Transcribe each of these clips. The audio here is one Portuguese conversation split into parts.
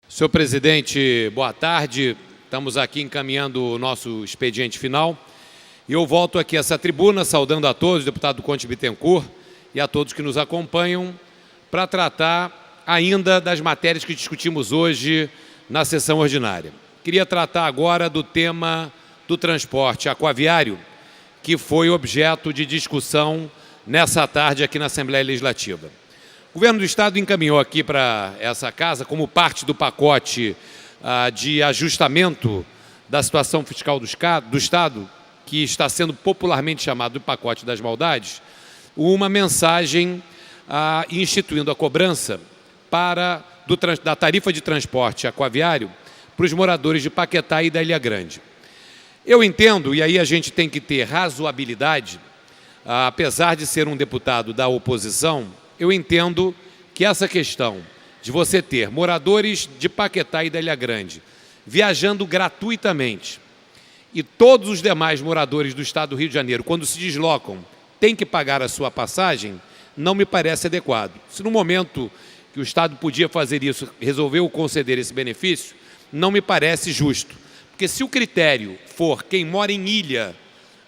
Senhor presidente, boa tarde. Estamos aqui encaminhando o nosso expediente final. E eu volto aqui a essa tribuna, saudando a todos, o deputado Conte Bittencourt e a todos que nos acompanham, para tratar ainda das matérias que discutimos hoje na sessão ordinária. Queria tratar agora do tema do transporte aquaviário, que foi objeto de discussão nessa tarde aqui na Assembleia Legislativa. O governo do Estado encaminhou aqui para essa casa, como parte do pacote de ajustamento da situação fiscal do Estado, que está sendo popularmente chamado de pacote das maldades, uma mensagem instituindo a cobrança da tarifa de transporte aquaviário para os moradores de Paquetá e da Ilha Grande. Eu entendo, e aí a gente tem que ter razoabilidade, apesar de ser um deputado da oposição, eu entendo que essa questão de você ter moradores de Paquetá e da Ilha Grande viajando gratuitamente e todos os demais moradores do Estado do Rio de Janeiro, quando se deslocam, têm que pagar a sua passagem, não me parece adequado. Se no momento que o Estado podia fazer isso, resolveu conceder esse benefício, não me parece justo. Porque se o critério for quem mora em ilha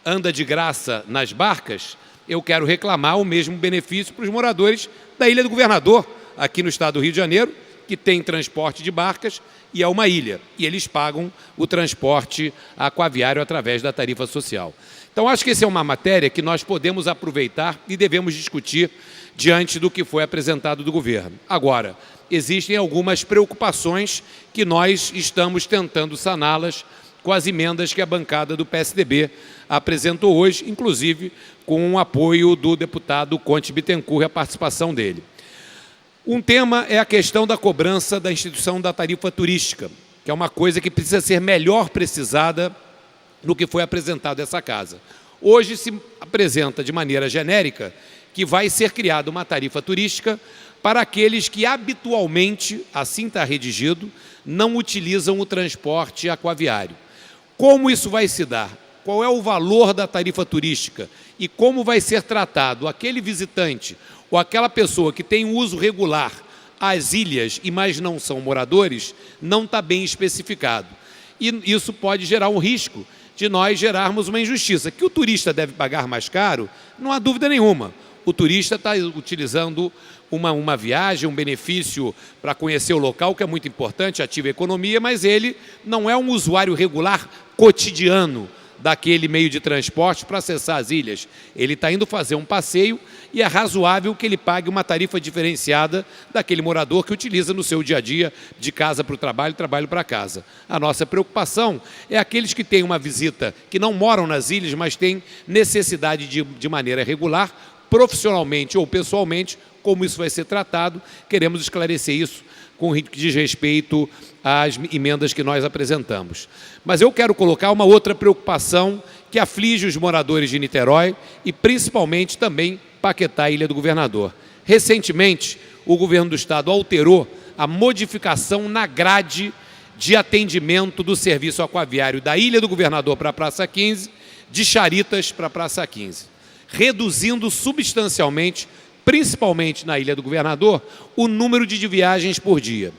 anda de graça nas barcas, eu quero reclamar o mesmo benefício para os moradores da Ilha do Governador, aqui no Estado do Rio de Janeiro, que tem transporte de barcas e é uma ilha. E eles pagam o transporte aquaviário através da tarifa social. Então, acho que essa é uma matéria que nós podemos aproveitar e devemos discutir diante do que foi apresentado do governo. Agora, existem algumas preocupações que nós estamos tentando saná-las com as emendas que a bancada do PSDB apresentou hoje, inclusive com o apoio do deputado Conte Bittencourt e a participação dele. Um tema é a questão da cobrança da instituição da tarifa turística, que é uma coisa que precisa ser melhor precisada no que foi apresentado a essa casa. Hoje se apresenta de maneira genérica que vai ser criada uma tarifa turística para aqueles que habitualmente, assim está redigido, não utilizam o transporte aquaviário. Como isso vai se dar? Qual é o valor da tarifa turística? E como vai ser tratado aquele visitante ou aquela pessoa que tem uso regular às ilhas e mais não são moradores, não está bem especificado. E isso pode gerar um risco de nós gerarmos uma injustiça. Que o turista deve pagar mais caro, não há dúvida nenhuma. O turista está utilizando uma viagem, um benefício para conhecer o local, que é muito importante, ativa a economia, mas ele não é um usuário regular cotidiano daquele meio de transporte para acessar as ilhas. Ele está indo fazer um passeio e é razoável que ele pague uma tarifa diferenciada daquele morador que utiliza no seu dia a dia, de casa para o trabalho, trabalho para casa. A nossa preocupação é aqueles que têm uma visita, que não moram nas ilhas, mas têm necessidade de maneira regular, profissionalmente ou pessoalmente, como isso vai ser tratado. Queremos esclarecer isso com o que diz respeito às emendas que nós apresentamos. Mas eu quero colocar uma outra preocupação que aflige os moradores de Niterói e principalmente também Paquetá e Ilha do Governador. Recentemente, o governo do Estado alterou a modificação na grade de atendimento do serviço aquaviário da Ilha do Governador para a Praça 15, de Charitas para a Praça 15, reduzindo substancialmente, principalmente na Ilha do Governador, o número de viagens por dia,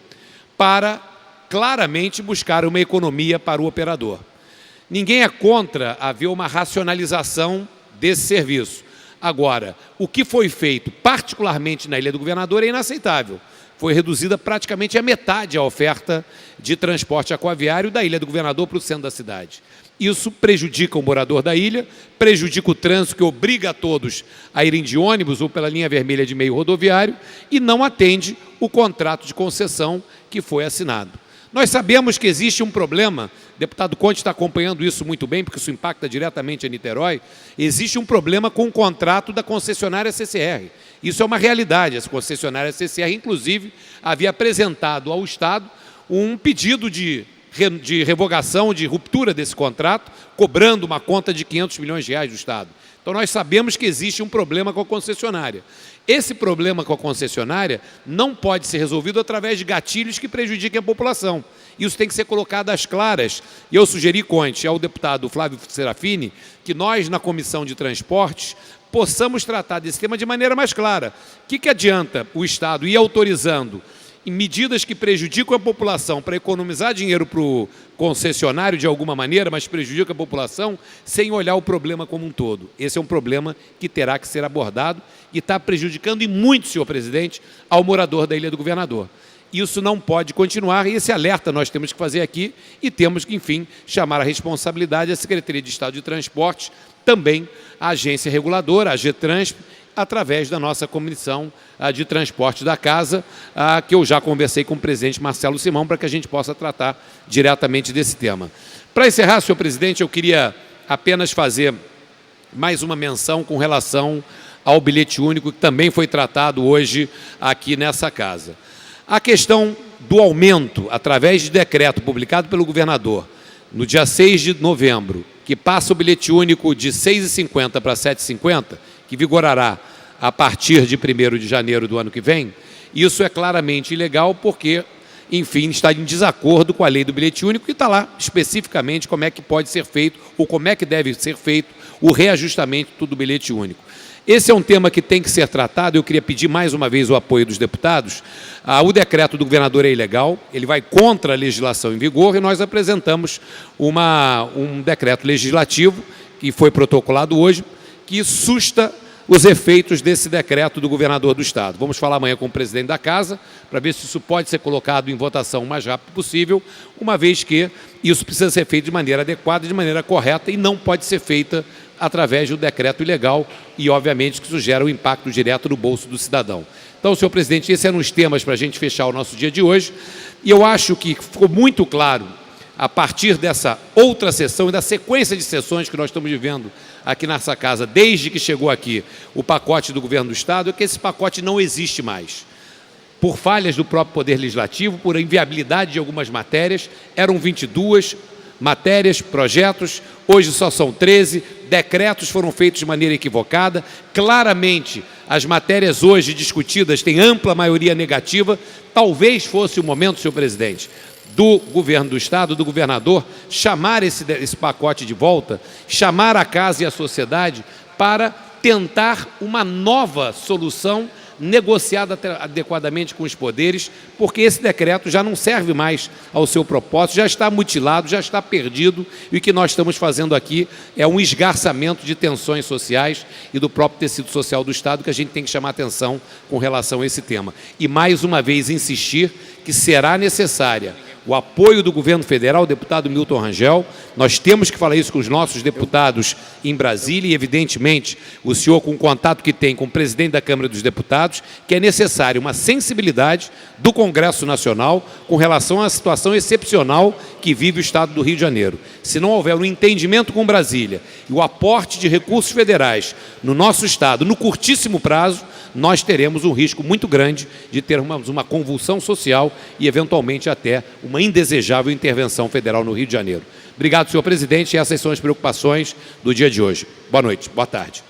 para claramente buscar uma economia para o operador. Ninguém é contra haver uma racionalização desse serviço. Agora, o que foi feito, particularmente na Ilha do Governador, é inaceitável. Foi reduzida praticamente a metade a oferta de transporte aquaviário da Ilha do Governador para o centro da cidade. Isso prejudica o morador da ilha, prejudica o trânsito, que obriga a todos a irem de ônibus ou pela linha vermelha de meio rodoviário e não atende o contrato de concessão que foi assinado. Nós sabemos que existe um problema, o deputado Conte está acompanhando isso muito bem, porque isso impacta diretamente a Niterói, existe um problema com o contrato da concessionária CCR. Isso é uma realidade. Essa concessionária CCR, inclusive, havia apresentado ao Estado um pedido de revogação, de ruptura desse contrato, cobrando uma conta de 500 milhões de reais do Estado. Então, nós sabemos que existe um problema com a concessionária. Esse problema com a concessionária não pode ser resolvido através de gatilhos que prejudiquem a população. Isso tem que ser colocado às claras. E eu sugeri, Conte, ao deputado Flávio Serafini, que nós, na Comissão de Transportes, possamos tratar desse tema de maneira mais clara. O que adianta o Estado ir autorizando em medidas que prejudicam a população para economizar dinheiro para o concessionário de alguma maneira, mas prejudicam a população sem olhar o problema como um todo. Esse é um problema que terá que ser abordado e está prejudicando e muito, senhor presidente, ao morador da Ilha do Governador. Isso não pode continuar e esse alerta nós temos que fazer aqui e temos que, enfim, chamar a responsabilidade a Secretaria de Estado de Transportes, também a agência reguladora, a GETRANSP, através da nossa comissão de transporte da Casa, que eu já conversei com o presidente Marcelo Simão para que a gente possa tratar diretamente desse tema. Para encerrar, senhor presidente, eu queria apenas fazer mais uma menção com relação ao bilhete único, que também foi tratado hoje aqui nessa Casa. A questão do aumento, através de decreto publicado pelo governador, no dia 6 de novembro, que passa o bilhete único de R$ 6,50 para R$ 7,50, que vigorará a partir de 1º de janeiro do ano que vem, isso é claramente ilegal porque, enfim, está em desacordo com a lei do bilhete único e está lá especificamente como é que pode ser feito ou como é que deve ser feito o reajustamento do bilhete único. Esse é um tema que tem que ser tratado, eu queria pedir mais uma vez o apoio dos deputados. O decreto do governador é ilegal, ele vai contra a legislação em vigor e nós apresentamos um decreto legislativo que foi protocolado hoje, que susta os efeitos desse decreto do governador do Estado. Vamos falar amanhã com o presidente da Casa para ver se isso pode ser colocado em votação o mais rápido possível, uma vez que isso precisa ser feito de maneira adequada, de maneira correta e não pode ser feita através do decreto ilegal e, obviamente, que isso gera um impacto direto no bolso do cidadão. Então, senhor presidente, esses eram os temas para a gente fechar o nosso dia de hoje e eu acho que ficou muito claro a partir dessa outra sessão e da sequência de sessões que nós estamos vivendo aqui nessa Casa, desde que chegou aqui o pacote do governo do Estado, é que esse pacote não existe mais. Por falhas do próprio Poder Legislativo, por inviabilidade de algumas matérias, eram 22 matérias, projetos, hoje só são 13, decretos foram feitos de maneira equivocada, claramente as matérias hoje discutidas têm ampla maioria negativa, talvez fosse o momento, senhor presidente, do governo do Estado, do governador, chamar esse pacote de volta, chamar a Casa e a sociedade para tentar uma nova solução negociada adequadamente com os poderes, porque esse decreto já não serve mais ao seu propósito, já está mutilado, já está perdido, e o que nós estamos fazendo aqui é um esgarçamento de tensões sociais e do próprio tecido social do Estado, que a gente tem que chamar atenção com relação a esse tema. E, mais uma vez, insistir que será necessária o apoio do governo federal, o deputado Milton Rangel. Nós temos que falar isso com os nossos deputados em Brasília e, evidentemente, o senhor, com o contato que tem com o presidente da Câmara dos Deputados, que é necessário uma sensibilidade do Congresso Nacional com relação à situação excepcional que vive o Estado do Rio de Janeiro. Se não houver um entendimento com Brasília e o aporte de recursos federais no nosso Estado, no curtíssimo prazo, nós teremos um risco muito grande de termos uma convulsão social e, eventualmente, até uma indesejável intervenção federal no Rio de Janeiro. Obrigado, senhor presidente, e essas são as preocupações do dia de hoje. Boa noite, boa tarde.